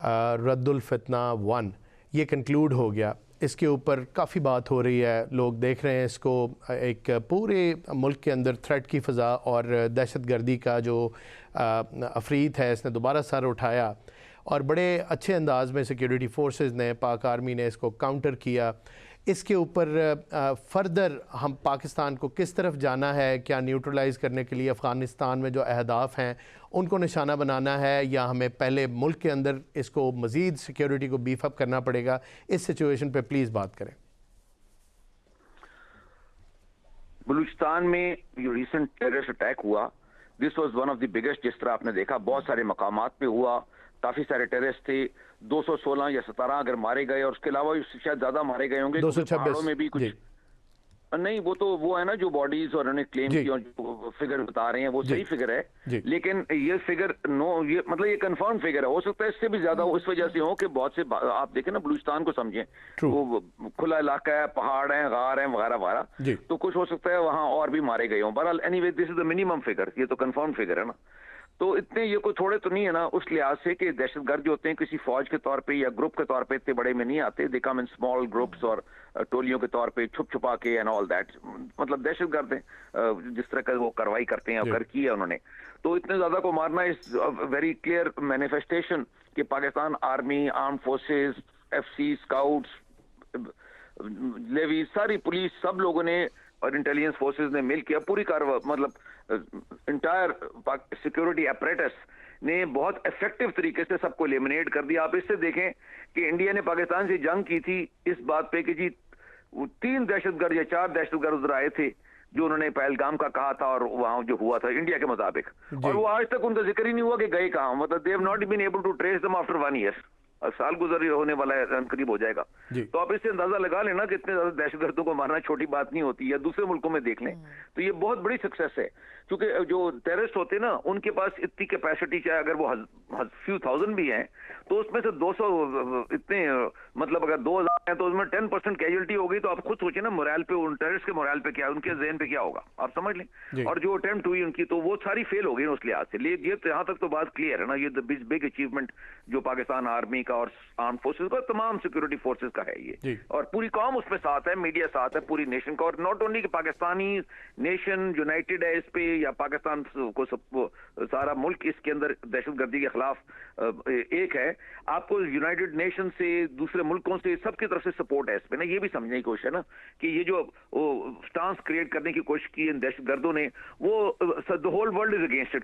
रद्दुल फितना 1 ये कंक्लूड हो गया। इसके ऊपर काफ़ी बात हो रही है, लोग देख रहे हैं इसको एक पूरे मुल्क के अंदर थ्रेट की फ़ज़ा और दहशत गर्दी का जो अफरीत है इसने दोबारा सर उठाया और बड़े अच्छे अंदाज में सिक्योरिटी फोर्सेस ने, पाक आर्मी ने इसको काउंटर किया। इसके ऊपर फर्दर हम पाकिस्तान को किस तरफ जाना है, क्या न्यूट्रलाइज़ करने के लिए अफ़गानिस्तान में जो अहदाफ हैं उनको निशाना बनाना है, या हमें पहले मुल्क के अंदर इसको मज़ीद सिक्योरिटी को बीफ अप करना पड़ेगा? इस सिचुएशन पे प्लीज़ बात करें। बलूचिस्तान में जो रिसेंट टेररिस्ट अटैक हुआ, this was one of the biggest, जिस तरह आपने देखा बहुत सारे मकामात पे हुआ, काफी सारे टेररिस्ट थे, 216 या 17 अगर मारे गए और उसके अलावा शायद ज्यादा मारे गए होंगे, 226 में भी कुछ नहीं, वो है ना जो बॉडीज और उन्होंने क्लेम किया, जो फिगर बता रहे हैं वो सही फिगर है, लेकिन ये फिगर ये मतलब ये कंफर्म फिगर है। हो सकता है इससे भी ज्यादा हो, इस वजह से हो कि बहुत से आप देखें ना, बलूचिस्तान को समझें, वो खुला इलाका है, पहाड़ है, गार है वगैरह वगैरह, तो कुछ हो सकता है वहां और भी मारे गए हों। बहरहाल anyway this is the minimum figure, ये तो कंफर्म फिगर है ना। तो इतने ये कोई थोड़े तो नहीं है ना, उस लिहाज से कि दहशतगर्द जो होते हैं किसी फौज के तौर पे या ग्रुप के तौर पे इतने बड़े में नहीं आते, दे कम इन स्मॉल ग्रुप्स और टोलियों के तौर पे छुप छुपा के एंड ऑल दैट, मतलब दहशतगर्द हैं जिस तरह का वो कार्रवाई करते हैं और कर की है उन्होंने। तो इतने ज्यादा को मारना इज वेरी क्लियर मैनिफेस्टेशन कि Pakistan army, arm forces, FC, scouts, levy, सारी पुलिस, सब लोगों ने और इंटेलिजेंस फोर्सेस ने मिल किया पूरी कार्रवाई, मतलब इंटायर सिक्योरिटी अपरेटस ने बहुत इफेक्टिव तरीके से सबको एलिमिनेट कर दिया। आप इससे देखें कि इंडिया ने पाकिस्तान से जंग की थी इस बात पे कि जी 3 दहशतगर्द या 4 दहशतगर्द उधर आए थे जो उन्होंने पहलगाम का कहा था और वहां जो हुआ था इंडिया के मुताबिक, और वो आज तक उनका जिक्र ही नहीं हुआ कि गए कहां, मतलब they have not been able to trace them after 1 year. साल गुजर होने वाला है, करीब हो जाएगा। तो आप इससे अंदाजा लगा लेना कि इतने ज्यादा दहशतगर्दों को मारना छोटी बात नहीं होती है। दूसरे मुल्कों में देख लें तो ये बहुत बड़ी सक्सेस है, क्योंकि जो टेररिस्ट होते हैं ना उनके पास इतनी कैपेसिटी, चाहे अगर वो फ्यू थाउजेंड भी हैं, तो उसमें से 200 इतने, मतलब अगर 2000 है तो उसमें 10% कैजुअलिटी हो गई, तो आप खुद सोचिए ना मोरल पे, उन टेररिस्ट के मोरल पे क्या, उनके ज़हन पे क्या होगा, आप समझ लें। और जो अटेम्प्ट हुई उनकी, तो वो सारी फेल हो गई उस लिहाज से। ये यहाँ तक तो बात क्लियर है ना, ये बिग अचीवमेंट जो पाकिस्तान आर्मी का और आर्म फोर्सेज का, तमाम सिक्योरिटी फोर्सेज का है ये, और पूरी कौम उसमें साथ है, मीडिया साथ है, पूरी नेशन का। और नॉट ओनली कि पाकिस्तानी नेशन यूनाइटेड है इस पे, या पाकिस्तान को सारा मुल्क इसके अंदर दहशतगर्दी के खिलाफ एक है। आपको यूनाइटेड नेशन से, दूसरे मुल्कों से, सबकी तरफ से सपोर्ट है इस पे ना, ये भी समझने की कोशिश है ना कि ये जो स्टांस क्रिएट करने की कोशिश की इन दहशतगर्दों ने, वो the whole world is against it.